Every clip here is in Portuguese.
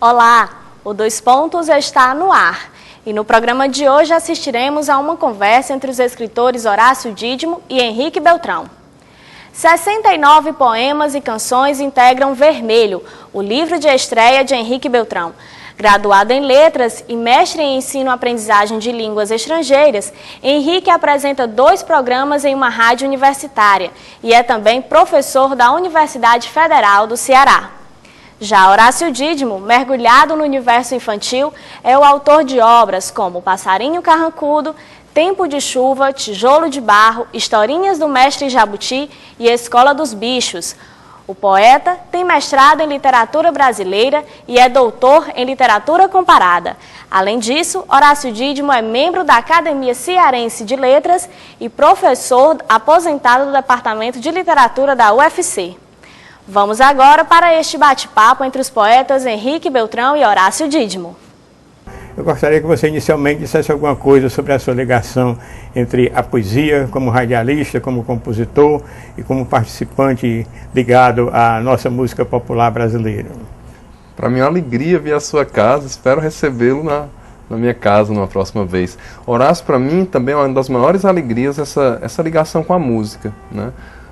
Olá, o Dois Pontos está no ar e no programa de hoje assistiremos a uma conversa entre os escritores Horácio Dídimo e Henrique Beltrão. 69 poemas e canções integram Vermelho, o livro de estreia de Henrique Beltrão. Graduado em Letras e mestre em Ensino-Aprendizagem de Línguas Estrangeiras, Henrique apresenta 2 programas em uma rádio universitária e é também professor da Universidade Federal do Ceará. Já Horácio Dídimo, mergulhado no universo infantil, é o autor de obras como Passarinho Carrancudo, Tempo de Chuva, Tijolo de Barro, Historinhas do Mestre Jabuti e Escola dos Bichos. O poeta tem mestrado em literatura brasileira e é doutor em literatura comparada. Além disso, Horácio Dídimo é membro da Academia Cearense de Letras e professor aposentado do Departamento de Literatura da UFC. Vamos agora para este bate-papo entre os poetas Henrique Beltrão e Horácio Dídimo. Eu gostaria que você inicialmente dissesse alguma coisa sobre a sua ligação entre a poesia, como radialista, como compositor e como participante ligado à nossa música popular brasileira. Para mim é uma alegria vir à sua casa, espero recebê-lo na minha casa numa próxima vez. Horácio, para mim, também é uma das maiores alegrias essa ligação com a música, né?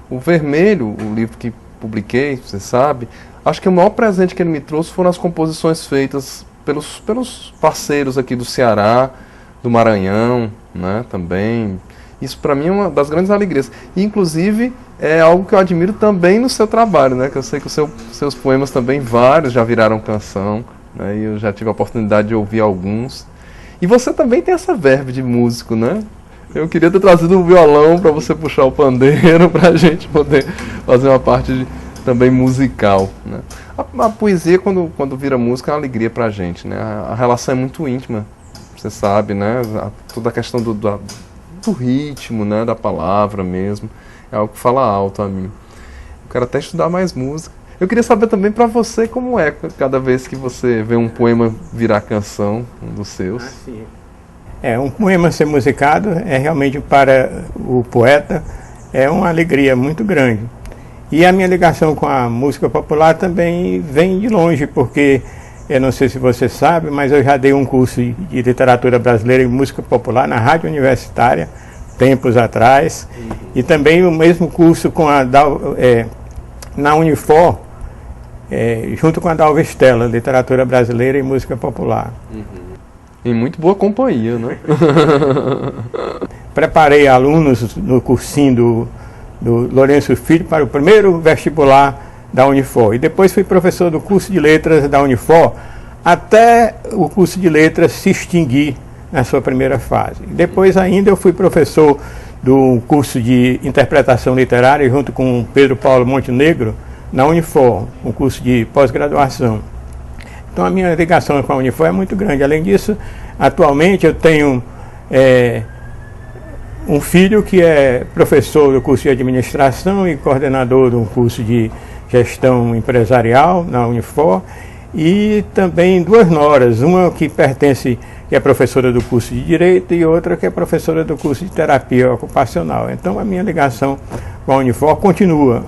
O Vermelho, o livro que publiquei, você sabe, acho que o maior presente que ele me trouxe foram as composições feitas pelos parceiros aqui do Ceará, do Maranhão, né, também. Isso para mim é uma das grandes alegrias. E, inclusive, é algo que eu admiro também no seu trabalho, né, que eu sei que os seus poemas também, vários já viraram canção, né, e eu já tive a oportunidade de ouvir alguns. E você também tem essa verve de músico, né? Eu queria ter trazido um violão para você puxar o pandeiro, para a gente poder fazer uma parte também musical, né? A poesia, quando vira música, é uma alegria para a gente, né? A relação é muito íntima, você sabe, né? Toda a questão do ritmo, né? Da palavra mesmo, é algo que fala alto a mim. Eu quero até estudar mais música. Eu queria saber também para você como é cada vez que você vê um poema virar canção, um dos seus. Sim. Um poema ser musicado é realmente para o poeta é uma alegria muito grande. E a minha ligação com a música popular também vem de longe, porque eu não sei se você sabe, mas eu já dei um curso de literatura brasileira e música popular na rádio universitária, tempos atrás, e também o mesmo curso com na Unifor, junto com a Dalva Estela, literatura brasileira e música popular. Em muito boa companhia, né? Preparei alunos no cursinho do Lourenço Filho para o primeiro vestibular da Unifor. E depois fui professor do curso de letras da Unifor, até o curso de letras se extinguir na sua primeira fase. Depois ainda eu fui professor do curso de interpretação literária, junto com Pedro Paulo Montenegro, na Unifor, um curso de pós-graduação. Então a minha ligação com a Unifor é muito grande. Além disso, atualmente eu tenho um filho que é professor do curso de administração e coordenador do curso de gestão empresarial na Unifor, e também 2 noras, uma que é professora do curso de direito e outra que é professora do curso de terapia ocupacional. Então a minha ligação com a Unifor continua.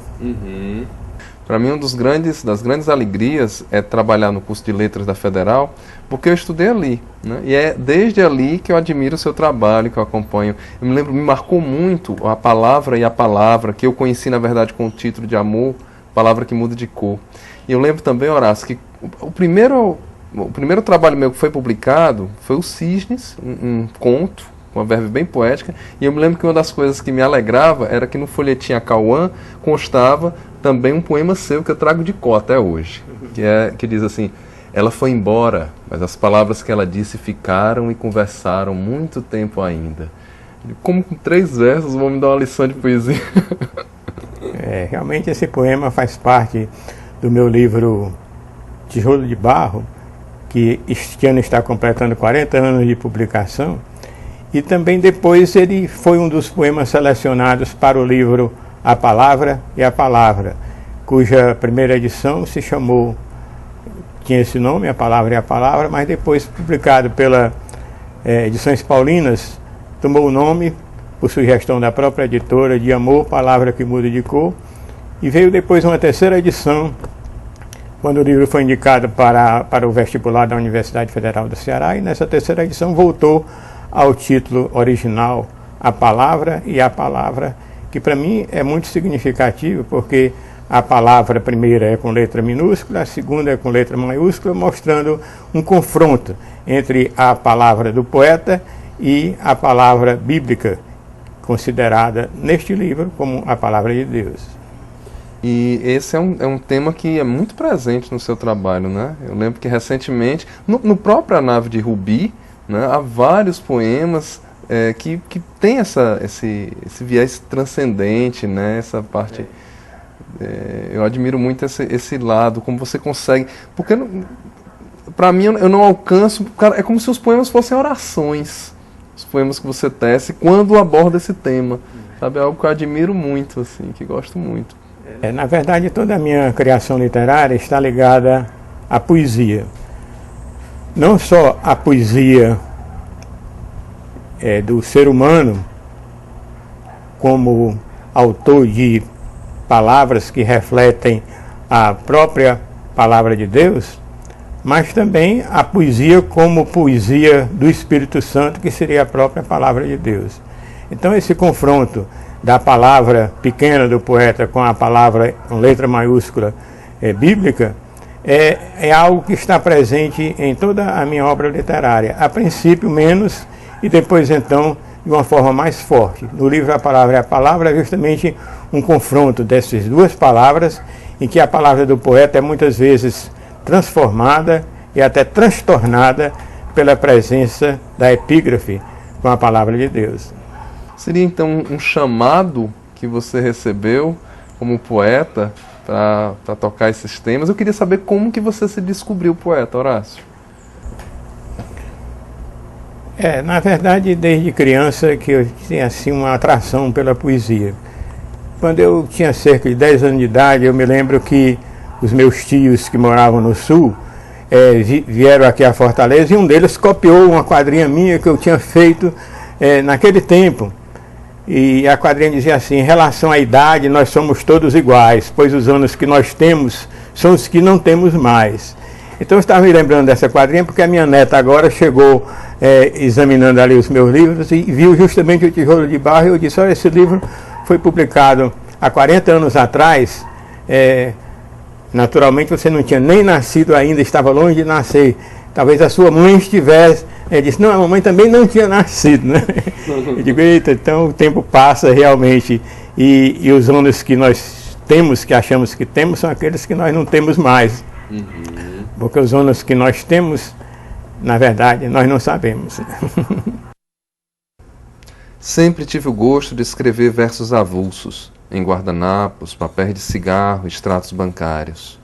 Para mim, das grandes alegrias é trabalhar no curso de letras da Federal, porque eu estudei ali, né? E é desde ali que eu admiro o seu trabalho, que eu acompanho. Eu me lembro, me marcou muito a palavra e a palavra, que eu conheci, na verdade, com o título de Amor, Palavra que Muda de Cor. E eu lembro também, Horácio, que o primeiro trabalho meu que foi publicado foi o Cisnes, um conto, uma verve bem poética, e eu me lembro que uma das coisas que me alegrava era que no folhetim A Cauã constava também um poema seu que eu trago de cor até hoje, que diz assim: ela foi embora, mas as palavras que ela disse ficaram e conversaram muito tempo ainda. Como com 3 versos vão me dar uma lição de poesia. Realmente esse poema faz parte do meu livro Tijolo de Barro, que este ano está completando 40 anos de publicação, e também depois ele foi um dos poemas selecionados para o livro A Palavra e a Palavra, cuja primeira edição tinha esse nome, A Palavra e a Palavra, mas depois publicado pela Edições Paulinas, tomou o nome, por sugestão da própria editora, de Amor, Palavra que Muda de Cor, e veio depois uma terceira edição quando o livro foi indicado para o vestibular da Universidade Federal do Ceará, e nessa terceira edição voltou ao título original, A Palavra e a Palavra, que para mim é muito significativo, porque a palavra primeira é com letra minúscula, a segunda é com letra maiúscula, mostrando um confronto entre a palavra do poeta e a palavra bíblica, considerada neste livro como a palavra de Deus. E esse é um tema que é muito presente no seu trabalho, né? Eu lembro que recentemente, no próprio A Nave de Rubi, né, há vários poemas que tem esse viés transcendente, né? Essa parte... eu admiro muito esse lado, como você consegue... Porque, para mim, eu não alcanço... Cara, é como se os poemas fossem orações. Os poemas que você tece quando aborda esse tema. Sabe? É algo que eu admiro muito, assim, que gosto muito. Na verdade, toda a minha criação literária está ligada à poesia. Não só a poesia do ser humano, como autor de palavras que refletem a própria palavra de Deus, mas também a poesia como poesia do Espírito Santo, que seria a própria palavra de Deus. Então esse confronto da palavra pequena do poeta com a palavra com letra maiúscula bíblica é algo que está presente em toda a minha obra literária, a princípio menos e depois então de uma forma mais forte. No livro A Palavra é a Palavra é justamente um confronto dessas duas palavras, em que a palavra do poeta é muitas vezes transformada e até transtornada pela presença da epígrafe com a palavra de Deus. Seria então um chamado que você recebeu como poeta para tocar esses temas? Eu queria saber como que você se descobriu poeta, Horácio. Na verdade, desde criança que eu tinha assim uma atração pela poesia. Quando eu tinha cerca de 10 anos de idade, eu me lembro que os meus tios que moravam no sul vieram aqui a Fortaleza, e um deles copiou uma quadrinha minha que eu tinha feito naquele tempo. E a quadrinha dizia assim: em relação à idade, nós somos todos iguais, pois os anos que nós temos são os que não temos mais. Então eu estava me lembrando dessa quadrinha porque a minha neta agora chegou examinando ali os meus livros e viu justamente o Tijolo de Barro, e eu disse: olha, esse livro foi publicado há 40 anos atrás, naturalmente você não tinha nem nascido ainda, estava longe de nascer, talvez a sua mãe estivesse... disse: não, a mamãe também não tinha nascido, né? Eu digo: eita, então o tempo passa realmente, e os anos que nós temos, que achamos que temos, são aqueles que nós não temos mais. Porque os anos que nós temos, na verdade, nós não sabemos. Sempre tive o gosto de escrever versos avulsos, em guardanapos, papéis de cigarro, extratos bancários.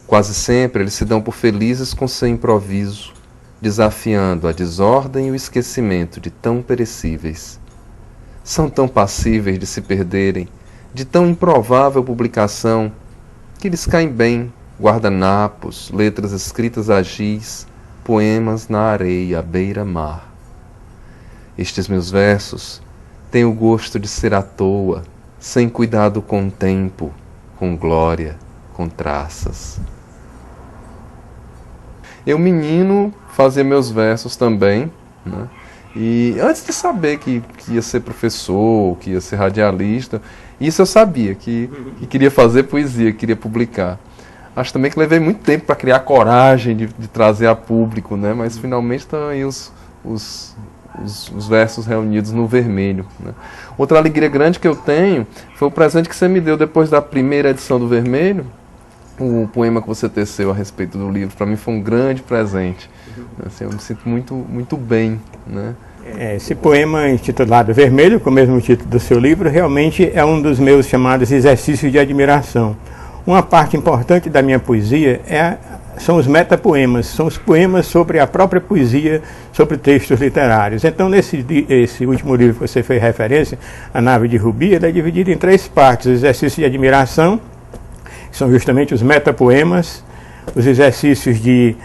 Quase sempre eles se dão por felizes com seu improviso, desafiando a desordem e o esquecimento de tão perecíveis. São tão passíveis de se perderem, de tão improvável publicação, que lhes caem bem guardanapos, letras escritas a giz, poemas na areia à beira-mar. Estes meus versos têm o gosto de ser à toa, sem cuidado com o tempo, com glória, com traças. Eu, menino, fazia meus versos também, né? E antes de saber que ia ser professor, que ia ser radialista, isso eu sabia, que queria fazer poesia, que queria publicar. Acho também que levei muito tempo para criar coragem de trazer a público, né? Mas finalmente estão aí os versos reunidos no Vermelho, né? Outra alegria grande que eu tenho foi o presente que você me deu depois da primeira edição do Vermelho. O poema que você teceu a respeito do livro, para mim foi um grande presente. Assim, eu me sinto muito, muito bem, né? Esse poema intitulado Vermelho, com o mesmo título do seu livro, realmente é um dos meus chamados exercícios de admiração. Uma parte importante da minha poesia são os metapoemas, são os poemas sobre a própria poesia, sobre textos literários. Então, esse último livro que você fez referência, A Nave de Rubi, ele é dividido em 3 partes: o exercício de admiração, que são justamente os metapoemas, os exercícios de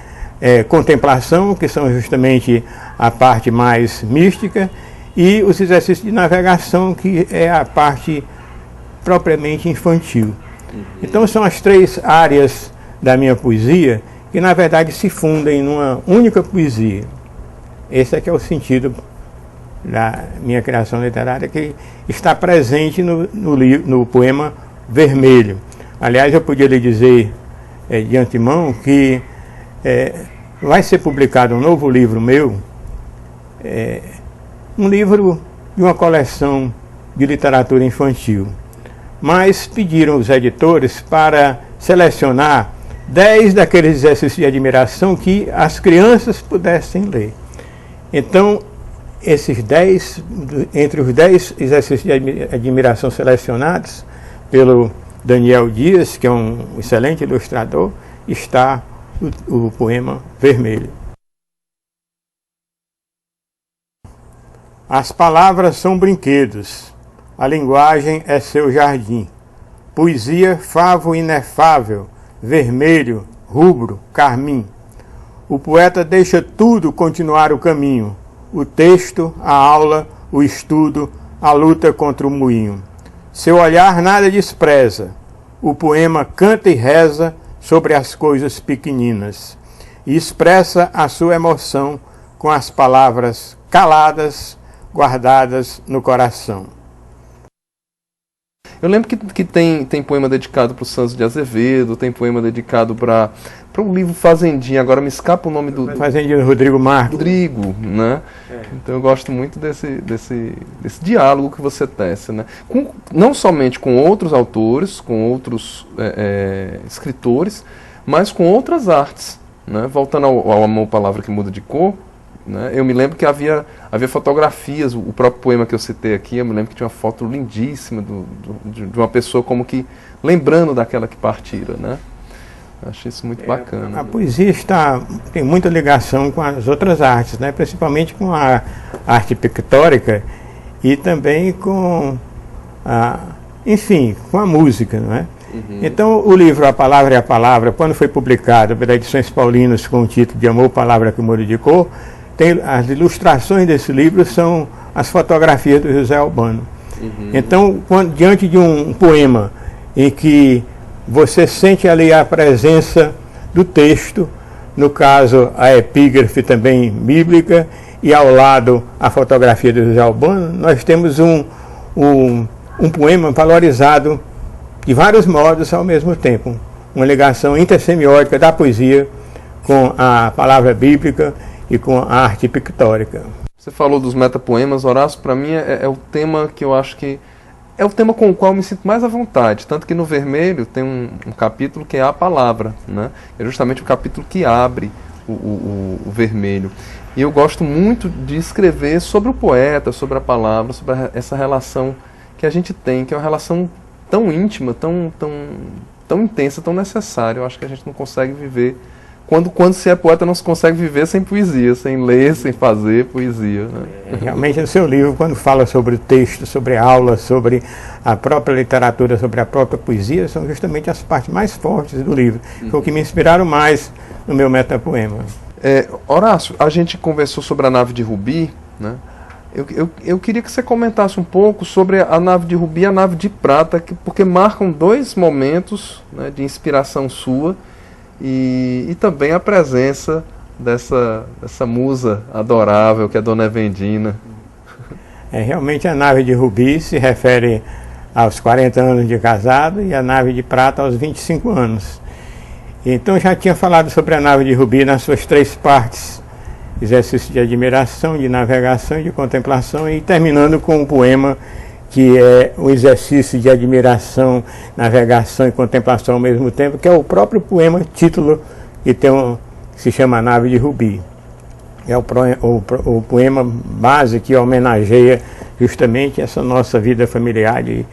contemplação, que são justamente a parte mais mística, e os exercícios de navegação, que é a parte propriamente infantil. Então são as 3 áreas da minha poesia, que na verdade se fundem numa única poesia. Esse é que é o sentido da minha criação literária, que está presente no poema Vermelho. Aliás, eu podia lhe dizer de antemão que vai ser publicado um novo livro meu, um livro de uma coleção de literatura infantil. Mas pediram os editores para selecionar 10 daqueles exercícios de admiração que as crianças pudessem ler. Então, entre os 10 exercícios de admiração selecionados pelo Daniel Dias, que é um excelente ilustrador, está o poema Vermelho. As palavras são brinquedos, a linguagem é seu jardim. Poesia, favo inefável, vermelho, rubro, carmim. O poeta deixa tudo continuar o caminho, o texto, a aula, o estudo, a luta contra o moinho. Seu olhar nada despreza, o poema canta e reza sobre as coisas pequeninas e expressa a sua emoção com as palavras caladas, guardadas no coração. Eu lembro que tem poema dedicado para o Santos de Azevedo, tem poema dedicado para o livro Fazendinha, agora me escapa o nome do... Fazendinha, Rodrigo Marques. Rodrigo, né? Então eu gosto muito desse diálogo que você tece, né? Não somente com outros autores, com outros escritores, mas com outras artes, né? Voltando ao Amor, Palavra que Muda de Cor, né? Eu me lembro que havia fotografias, o próprio poema que eu citei aqui, eu me lembro que tinha uma foto lindíssima de uma pessoa como que lembrando daquela que partira, né? Eu achei isso muito bacana. A poesia tem muita ligação com as outras artes, né? Principalmente com a arte pictórica e também com com a música, não é? Uhum. Então, o livro A Palavra é a Palavra, quando foi publicado pela Edições Paulinas com o título de Amor, Palavra que Muda de Cor, as ilustrações desse livro são as fotografias do José Albano. Uhum. Então, diante de um poema em que você sente ali a presença do texto, no caso a epígrafe também bíblica, e ao lado a fotografia do José Albano, nós temos um poema valorizado de vários modos ao mesmo tempo. Uma ligação intersemiótica da poesia com a palavra bíblica e com a arte pictórica. Você falou dos metapoemas, Horácio, para mim é o tema que eu acho que é o tema com o qual eu me sinto mais à vontade, tanto que no Vermelho tem um capítulo que é a palavra, né? É justamente o capítulo que abre o Vermelho. E eu gosto muito de escrever sobre o poeta, sobre a palavra, sobre essa relação que a gente tem, que é uma relação tão íntima, tão intensa, tão necessária. Eu acho que a gente não consegue viver, quando se é poeta, não se consegue viver sem poesia, sem ler, sem fazer poesia, né? Realmente, no seu livro, quando fala sobre o texto, sobre a aula, sobre a própria literatura, sobre a própria poesia, são justamente as partes mais fortes do livro, foi o que me inspiraram mais no meu metapoema. Horácio, a gente conversou sobre a nave de Rubi, né? Eu queria que você comentasse um pouco sobre a nave de Rubi e a nave de prata, porque marcam dois momentos, né, de inspiração sua e também a presença dessa musa adorável que é Dona Evendina. Realmente a nave de Rubi se refere aos 40 anos de casado e a nave de prata aos 25 anos. Então já tinha falado sobre a nave de Rubi nas suas 3 partes: exercício de admiração, de navegação e de contemplação, e terminando com um poema que é um exercício de admiração, navegação e contemplação ao mesmo tempo, que é o próprio poema título que se chama A Nave de Rubi. É o poema base que homenageia justamente essa nossa vida familiar de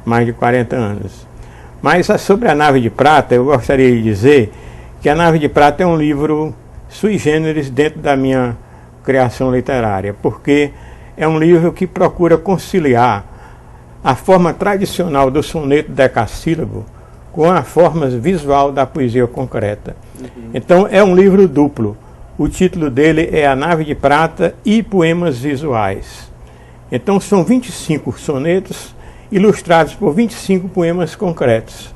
mais de 40 anos. Mas sobre a Nave de Prata, eu gostaria de dizer que a Nave de Prata é um livro sui generis dentro da minha criação literária, porque é um livro que procura conciliar a forma tradicional do soneto decassílabo com a forma visual da poesia concreta. Então é um livro duplo. O título dele é A Nave de Prata e Poemas Visuais. Então são 25 sonetos ilustrados por 25 poemas concretos.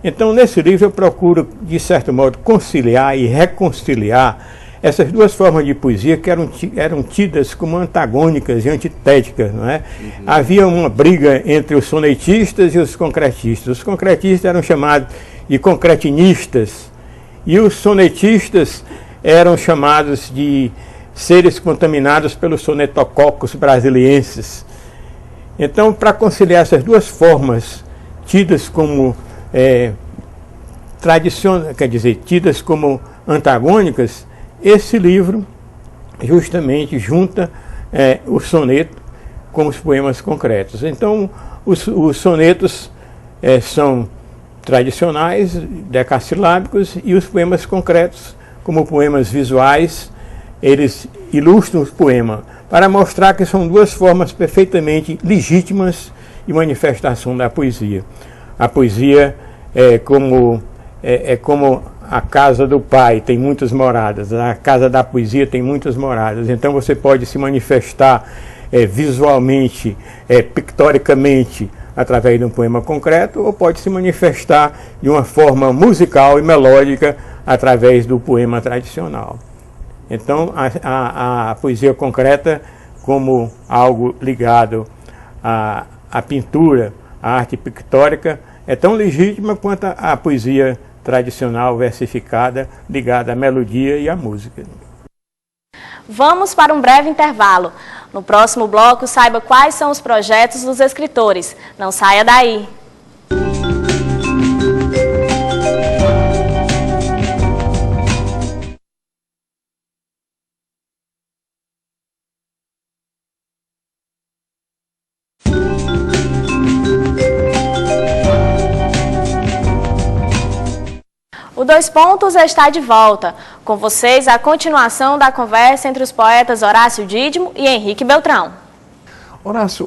Então, nesse livro eu procuro, de certo modo, conciliar e reconciliar essas duas formas de poesia que eram tidas como antagônicas e antitéticas, não é? Havia uma briga entre os sonetistas e os concretistas. Os concretistas eram chamados de concretinistas e os sonetistas eram chamados de seres contaminados pelos sonetococos brasilienses. Então, para conciliar essas duas formas tidas como tidas como antagônicas, esse livro justamente junta o soneto com os poemas concretos. Então, os sonetos são tradicionais, decassilábicos, e os poemas concretos, como poemas visuais, eles ilustram o poema para mostrar que são duas formas perfeitamente legítimas de manifestação da poesia. A poesia é como a casa do pai, tem muitas moradas. A casa da poesia tem muitas moradas. Então você pode se manifestar visualmente, pictoricamente, através de um poema concreto, ou pode se manifestar de uma forma musical e melódica através do poema tradicional. Então a poesia concreta, como algo ligado à pintura, à arte pictórica, é tão legítima quanto a poesia tradicional versificada, ligada à melodia e à música. Vamos para um breve intervalo. No próximo bloco, saiba quais são os projetos dos escritores. Não saia daí! O Dois Pontos está de volta. Com vocês, a continuação da conversa entre os poetas Horácio Dídimo e Henrique Beltrão. Horácio,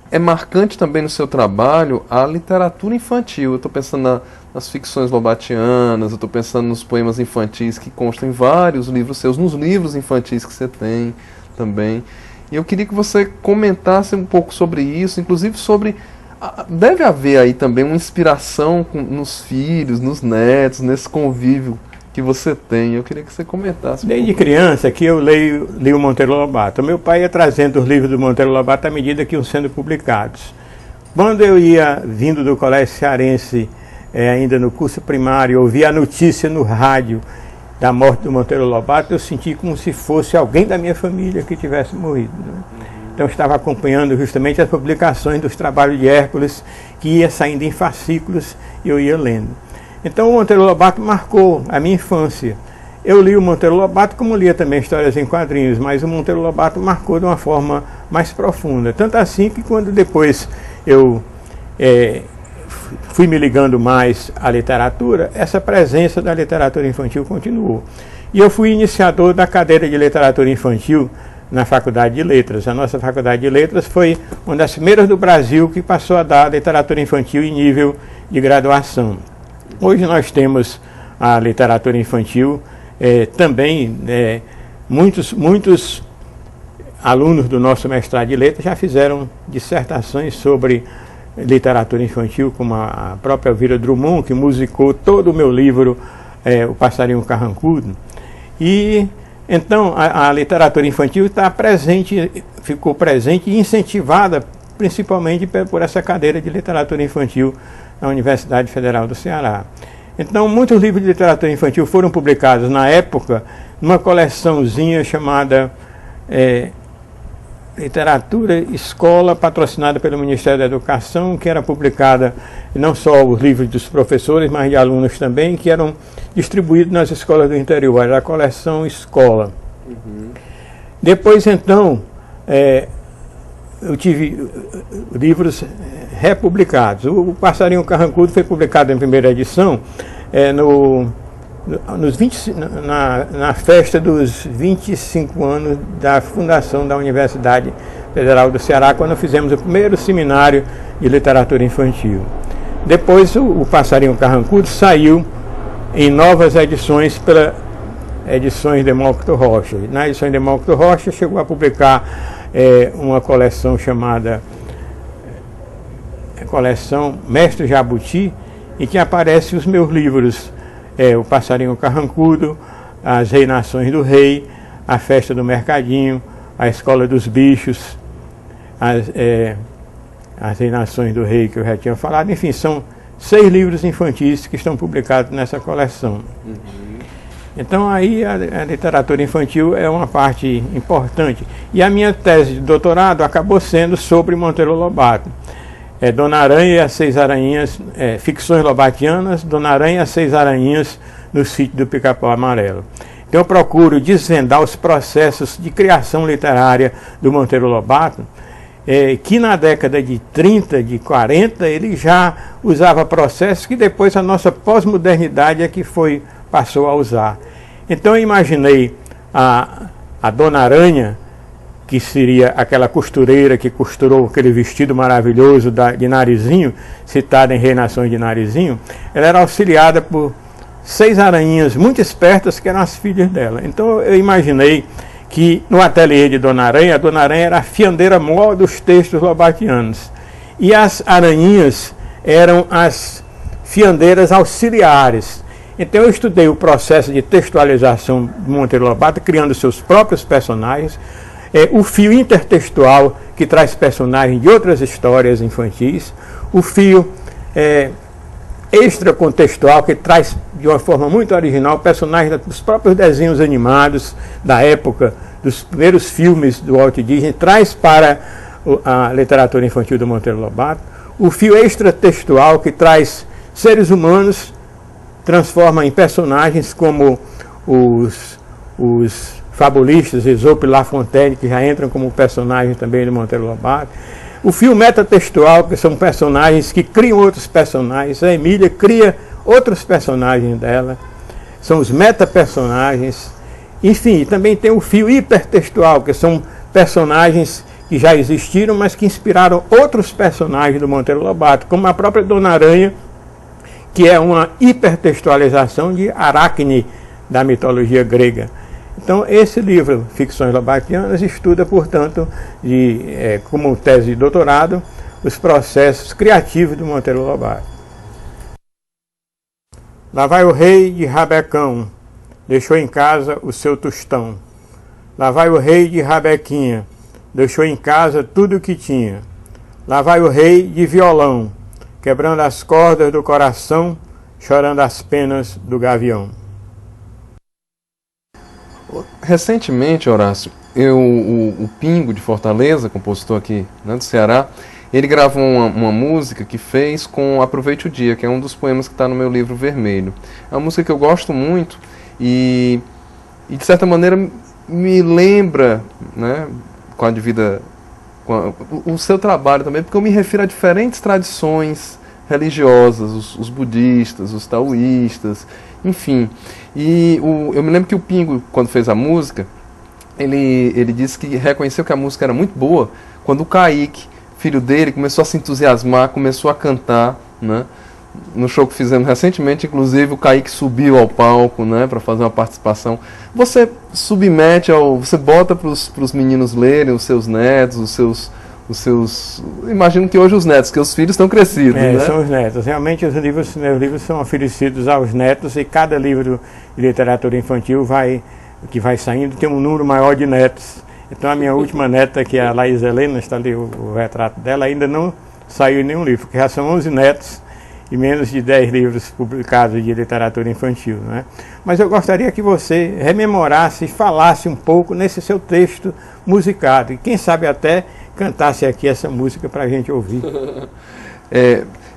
é marcante também no seu trabalho a literatura infantil. Eu estou pensando nas ficções lobatianas, eu estou pensando nos poemas infantis que constam em vários livros seus, nos livros infantis que você tem também. E eu queria que você comentasse um pouco sobre isso, inclusive sobre... Deve haver aí também uma inspiração nos filhos, nos netos, nesse convívio que você tem. Eu queria que você comentasse. Desde criança que eu li o Monteiro Lobato. Meu pai ia trazendo os livros do Monteiro Lobato à medida que iam sendo publicados. Quando eu ia vindo do Colégio Cearense, ainda no curso primário, ouvia a notícia no rádio da morte do Monteiro Lobato, eu senti como se fosse alguém da minha família que tivesse morrido, né? Então eu estava acompanhando justamente as publicações dos trabalhos de Hércules, que ia saindo em fascículos e eu ia lendo. Então o Monteiro Lobato marcou a minha infância. Eu li o Monteiro Lobato como lia também histórias em quadrinhos, mas o Monteiro Lobato marcou de uma forma mais profunda. Tanto assim que quando depois eu fui me ligando mais à literatura, essa presença da literatura infantil continuou. E eu fui iniciador da cadeira de literatura infantil na Faculdade de Letras. A nossa Faculdade de Letras foi uma das primeiras do Brasil que passou a dar literatura infantil em nível de graduação. Hoje nós temos a literatura infantil, também muitos alunos do nosso mestrado de letras já fizeram dissertações sobre literatura infantil, como a própria Elvira Drummond, que musicou todo o meu livro, O Passarinho Carrancudo. E então a literatura infantil está presente, ficou presente e incentivada principalmente por essa cadeira de literatura infantil na Universidade Federal do Ceará. Então muitos livros de literatura infantil foram publicados na época numa coleçãozinha chamada Literatura Escola, patrocinada pelo Ministério da Educação, que era publicada não só os livros dos professores, mas de alunos também, que eram distribuídos nas escolas do interior. Era a coleção Escola. Depois, então, eu tive livros republicados. O Passarinho Carrancudo foi publicado em primeira edição na festa dos 25 anos da fundação da Universidade Federal do Ceará, quando fizemos o primeiro seminário de literatura infantil. Depois o Passarinho Carrancudo saiu em novas edições pela Edições Demócrito Rocha. Na edição Demócrito Rocha chegou a publicar uma coleção chamada Coleção Mestre Jabuti, em que aparecem os meus livros, O Passarinho Carrancudo, As Reinações do Rei, A Festa do Mercadinho, A Escola dos Bichos, As Reinações do Rei, que eu já tinha falado. Enfim, são 6 livros infantis que estão publicados nessa coleção. Então aí a literatura infantil é uma parte importante. E a minha tese de doutorado acabou sendo sobre Monteiro Lobato. Dona Aranha e as 6 Aranhinhas, ficções lobatianas, Dona Aranha e as 6 Aranhinhas no Sítio do Pica-Pau Amarelo. Então eu procuro desvendar os processos de criação literária do Monteiro Lobato, que na década de 30, de 40, ele já usava processos que depois a nossa pós-modernidade é que passou a usar. Então eu imaginei a Dona Aranha, que seria aquela costureira que costurou aquele vestido maravilhoso de Narizinho, citado em Reinações de Narizinho. Ela era auxiliada por 6 aranhinhas muito espertas, que eram as filhas dela. Então eu imaginei que no ateliê de Dona Aranha, a Dona Aranha era a fiandeira maior dos textos lobatianos. E as aranhinhas eram as fiandeiras auxiliares. Então eu estudei o processo de textualização do Monteiro Lobato, criando seus próprios personagens, o fio intertextual, que traz personagens de outras histórias infantis, o fio extracontextual, que traz de uma forma muito original personagens dos próprios desenhos animados da época, dos primeiros filmes do Walt Disney, traz para a literatura infantil do Monteiro Lobato, o fio extratextual, que traz seres humanos, transforma em personagens como os fabulistas, Esopo e La Fontaine, que já entram como personagens também do Monteiro Lobato. O fio metatextual, que são personagens que criam outros personagens. A Emília cria outros personagens dela. São os metapersonagens. Enfim, também tem o fio hipertextual, que são personagens que já existiram, mas que inspiraram outros personagens do Monteiro Lobato, como a própria Dona Aranha, que é uma hipertextualização de Aracne, da mitologia grega. Então, esse livro, Ficções Lobatianas, estuda, portanto, como tese de doutorado, os processos criativos do Monteiro Lobato. Lá vai o rei de Rabecão, deixou em casa o seu tostão. Lá vai o rei de Rabequinha, deixou em casa tudo o que tinha. Lá vai o rei de Violão, quebrando as cordas do coração, chorando as penas do gavião. Recentemente, Horácio, o Pingo de Fortaleza, compositor aqui, né, do Ceará, ele gravou uma música que fez com Aproveite o Dia, que é um dos poemas que está no meu livro Vermelho. É uma música que eu gosto muito e de certa maneira me lembra, né, com a devida, o seu trabalho também, porque eu me refiro a diferentes tradições religiosas, os budistas, os taoístas, enfim. E eu me lembro que o Pingo, quando fez a música, ele disse que reconheceu que a música era muito boa quando o Kaique, filho dele, começou a se entusiasmar, começou a cantar, né? No show que fizemos recentemente, inclusive, o Kaique subiu ao palco, né, para fazer uma participação. Você submete você bota para os meninos lerem, os seus netos, os seus... Imagino que hoje os netos, que os filhos estão crescidos, né? São os netos. Realmente meus livros são oferecidos aos netos, e cada livro de literatura infantil que vai saindo tem um número maior de netos. Então a minha última neta, que é a Laís Helena, está ali o retrato dela, ainda não saiu nenhum livro, porque já são 11 netos e menos de 10 livros publicados de literatura infantil, né? Mas eu gostaria que você rememorasse e falasse um pouco nesse seu texto musicado, e quem sabe até cantasse aqui essa música para a gente ouvir.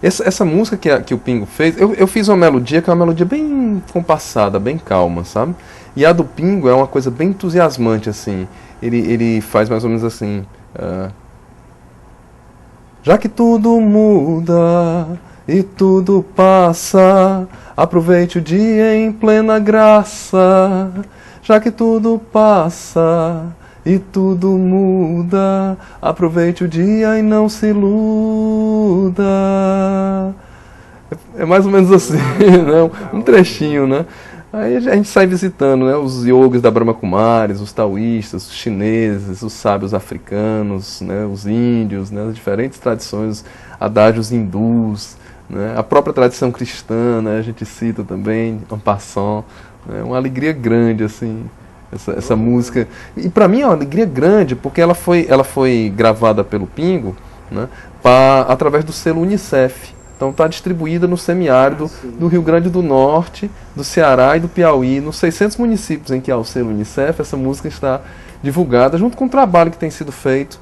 Essa música que o Pingo fez, eu fiz uma melodia que é uma melodia bem compassada, bem calma, sabe? E a do Pingo é uma coisa bem entusiasmante, assim. Ele faz mais ou menos assim: já que tudo muda e tudo passa, aproveite o dia em plena graça. Já que tudo passa e tudo muda, aproveite o dia e não se iluda. É mais ou menos assim, né? Um trechinho, né? Aí a gente sai visitando, né, os yogis da Brahma Kumaris, os taoístas, os chineses, os sábios africanos, né, os índios, né, as diferentes tradições, adágios hindus, né? A própria tradição cristã, né? A gente cita também, en passant, né? Uma alegria grande, assim, essa música. E para mim é uma alegria grande, porque ela foi gravada pelo Pingo, né? Através do selo Unicef. Então está distribuída no semiárido do Rio Grande do Norte, do Ceará e do Piauí, nos 600 municípios em que há o selo Unicef. Essa música está divulgada junto com o trabalho que tem sido feito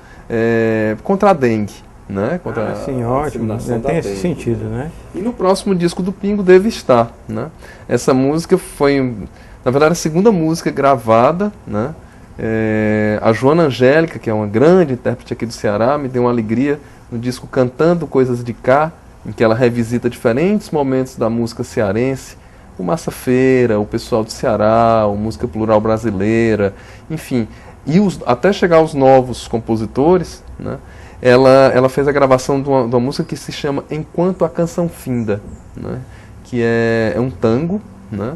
contra a dengue, né? Contra ótimo, tem esse sentido, né? E no próximo disco do Pingo deve estar, né? Essa música foi, na verdade, a segunda música gravada, né? A Joana Angélica, que é uma grande intérprete aqui do Ceará, me deu uma alegria no disco Cantando Coisas de Cá, em que ela revisita diferentes momentos da música cearense, o Massa Feira, o pessoal do Ceará, a música plural brasileira, enfim. E até chegar aos novos compositores, né, ela fez a gravação de uma música que se chama Enquanto a Canção Finda, né, que é um tango, né,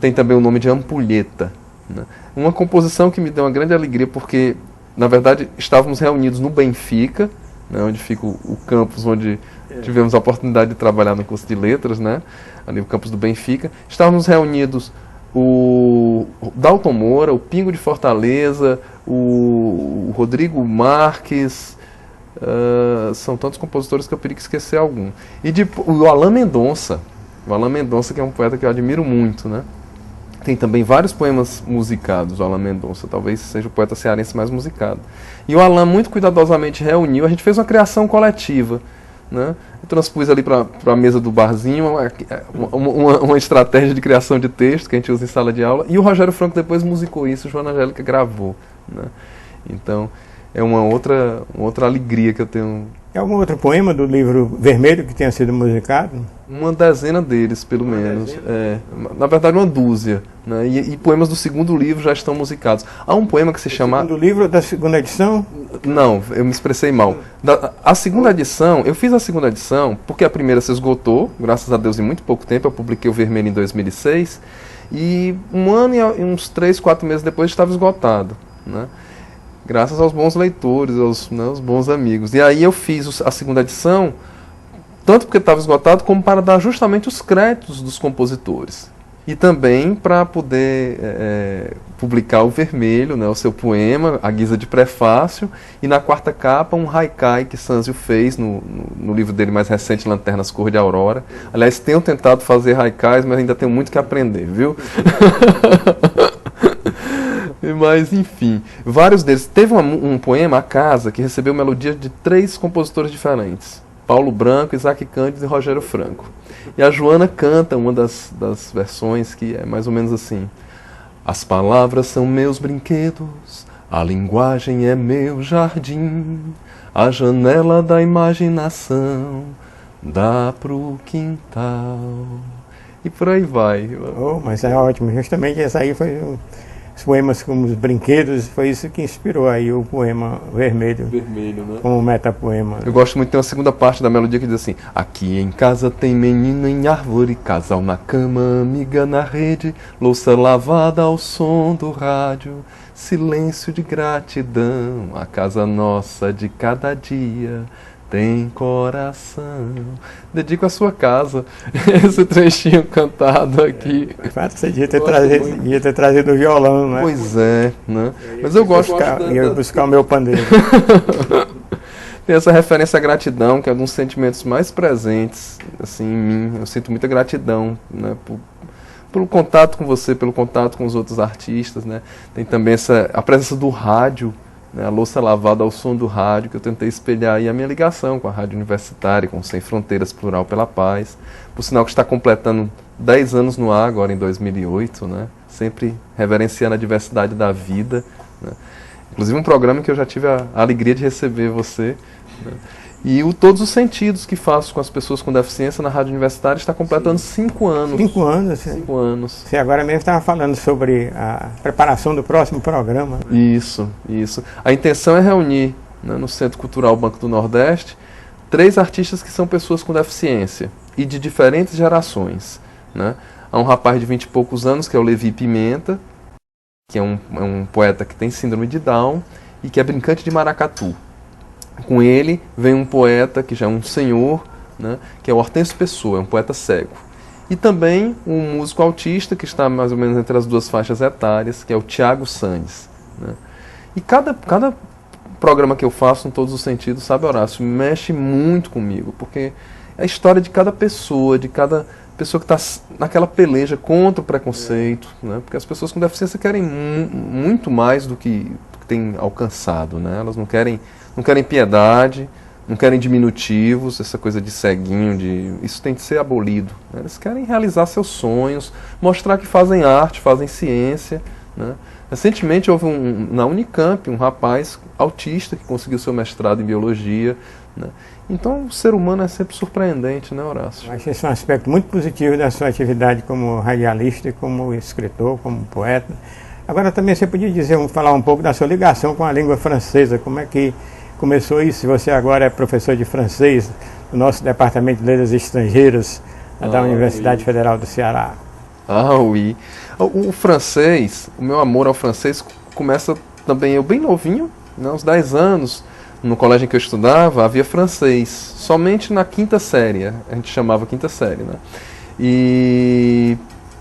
tem também o nome de Ampulheta. Né, uma composição que me deu uma grande alegria, porque, na verdade, estávamos reunidos no Benfica, né, onde fica o campus onde tivemos a oportunidade de trabalhar no curso de letras, né, ali no campus do Benfica. Estávamos reunidos o Dalton Moura, o Pingo de Fortaleza, o Rodrigo Marques, são tantos compositores que eu teria que esquecer algum. E o Alain Mendonça, que é um poeta que eu admiro muito, né. Tem também vários poemas musicados, o Alain Mendonça, talvez seja o poeta cearense mais musicado. E o Alain muito cuidadosamente reuniu, a gente fez uma criação coletiva, né? Eu transpus ali para a mesa do barzinho uma estratégia de criação de texto que a gente usa em sala de aula, e o Rogério Franco depois musicou isso, o Joana Angélica gravou, né? Então é uma outra alegria que eu tenho. É algum outro poema do livro Vermelho que tenha sido musicado? Uma dezena deles, pelo menos. Na verdade, uma dúzia. Né? E poemas do segundo livro já estão musicados. Há um poema que se chama... segundo livro da segunda edição? Não, eu me expressei mal. A segunda edição, eu fiz a segunda edição porque a primeira se esgotou, graças a Deus, em muito pouco tempo. Eu publiquei o Vermelho em 2006. E um ano e uns 3, 4 meses depois estava esgotado, né? Graças aos bons leitores, aos bons amigos. E aí eu fiz a segunda edição, tanto porque estava esgotado, como para dar justamente os créditos dos compositores. E também para poder publicar o Vermelho, né, o seu poema, à guisa de prefácio, e na quarta capa um haikai que Sanzio fez no livro dele mais recente, Lanternas Cor de Aurora. Aliás, tenho tentado fazer haikais, mas ainda tenho muito que aprender, viu? Mas, enfim, vários deles. Teve um poema, A Casa, que recebeu melodia de 3 compositores diferentes. Paulo Branco, Isaac Cândido e Rogério Franco. E a Joana canta uma das versões que é mais ou menos assim. As palavras são meus brinquedos, a linguagem é meu jardim, a janela da imaginação dá pro quintal. E por aí vai. Oh, mas é ótimo. Justamente essa aí foi... Os poemas como os brinquedos, foi isso que inspirou aí o poema Vermelho, né? Como metapoema. Eu gosto muito, tem uma segunda parte da melodia que diz assim: aqui em casa tem menino em árvore, casal na cama, amiga na rede, louça lavada ao som do rádio, silêncio de gratidão, a casa nossa de cada dia tem coração. Dedico à sua casa esse trechinho cantado aqui. De fato, você devia ter trazido o violão, né? Pois é, né? Mas eu gosto... Ia buscar o meu pandeiro. Tem essa referência à gratidão, que é um dos sentimentos mais presentes assim, em mim. Eu sinto muita gratidão, né, pelo contato com você, pelo contato com os outros artistas, né? Tem também a presença do rádio, né, a louça lavada ao som do rádio, que eu tentei espelhar aí a minha ligação com a Rádio Universitária, com Sem Fronteiras Plural pela Paz. Por sinal que está completando 10 anos no ar agora em 2008, né? Sempre reverenciando a diversidade da vida, né? Inclusive um programa que eu já tive a alegria de receber você, né? E todos os sentidos que faço com as pessoas com deficiência na Rádio Universitária está completando 5 anos. 5 anos? 5 anos. Você agora mesmo estava falando sobre a preparação do próximo programa. Isso. A intenção é reunir, né, no Centro Cultural Banco do Nordeste 3 artistas que são pessoas com deficiência e de diferentes gerações, né? Há um rapaz de 20 e poucos anos que é o Levi Pimenta, que é um poeta que tem síndrome de Down e que é brincante de maracatu. Com ele vem um poeta que já é um senhor, né, que é o Hortêncio Pessoa, é um poeta cego. E também um músico autista, que está mais ou menos entre as duas faixas etárias, que é o Tiago Sandes. Né. E cada programa que eu faço, em todos os sentidos, sabe, Horácio, mexe muito comigo, porque é a história de cada pessoa que está naquela peleja contra o preconceito, né? Porque as pessoas com deficiência querem muito mais do que têm alcançado, né? Elas não querem piedade, não querem diminutivos, essa coisa de ceguinho, isso tem que ser abolido, né? Eles querem realizar seus sonhos, mostrar que fazem arte, fazem ciência, né? Recentemente houve na Unicamp um rapaz autista que conseguiu seu mestrado em biologia, né? Então o ser humano é sempre surpreendente, né, Horácio? Eu acho esse um aspecto muito positivo da sua atividade como radialista, como escritor, como poeta. Agora também você podia falar um pouco da sua ligação com a língua francesa, como é que começou isso? Você agora é professor de francês do nosso Departamento de Letras Estrangeiras da Universidade Federal do Ceará. Oui. O francês, o meu amor ao francês começa também, eu bem novinho, né, aos 10 anos, no colégio em que eu estudava, havia francês, somente na quinta série, a gente chamava quinta série, né? E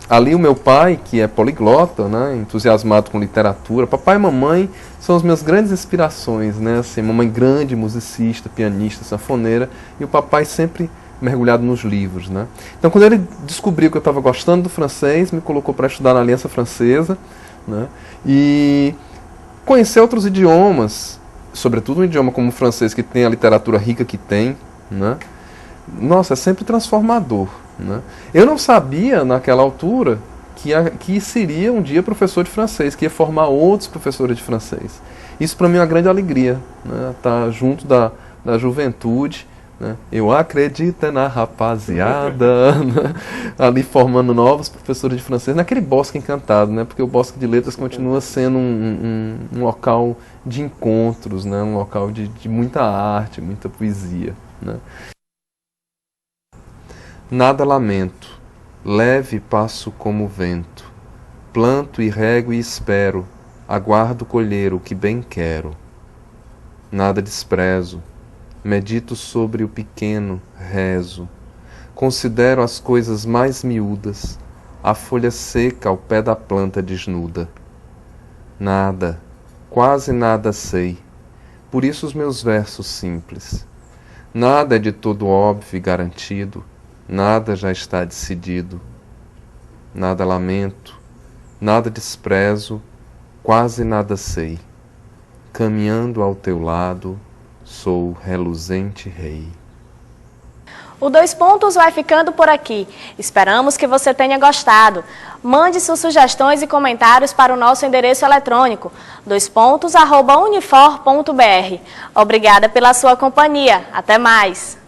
ali o meu pai, que é poliglota, né, entusiasmado com literatura, papai e mamãe são as minhas grandes inspirações, né? Assim, mamãe grande, musicista, pianista, sanfoneira, e o papai sempre mergulhado nos livros, né? Então, quando ele descobriu que eu estava gostando do francês, me colocou para estudar na Aliança Francesa, né? E conhecer outros idiomas, sobretudo um idioma como o francês, que tem a literatura rica que tem, né? Nossa, é sempre transformador, né? Eu não sabia, naquela altura, que seria um dia professor de francês, que ia formar outros professores de francês. Isso para mim é uma grande alegria, né? Estar junto da juventude, né? Eu acredito na rapaziada, né? Ali formando novos professores de francês, naquele Bosque Encantado, né? Porque o Bosque de Letras continua sendo um local de encontros, né? Um local de muita arte, muita poesia, né? Nada lamento, leve passo como vento, planto e rego e espero, aguardo colher o que bem quero. Nada desprezo, medito sobre o pequeno, rezo, considero as coisas mais miúdas, a folha seca ao pé da planta desnuda. Nada, quase nada sei, por isso os meus versos simples. Nada é de todo óbvio e garantido, nada já está decidido. Nada lamento, nada desprezo, quase nada sei. Caminhando ao teu lado, sou reluzente rei. O 2 Pontos vai ficando por aqui. Esperamos que você tenha gostado. Mande suas sugestões e comentários para o nosso endereço eletrônico 2pontos@unifor.br. Obrigada pela sua companhia. Até mais!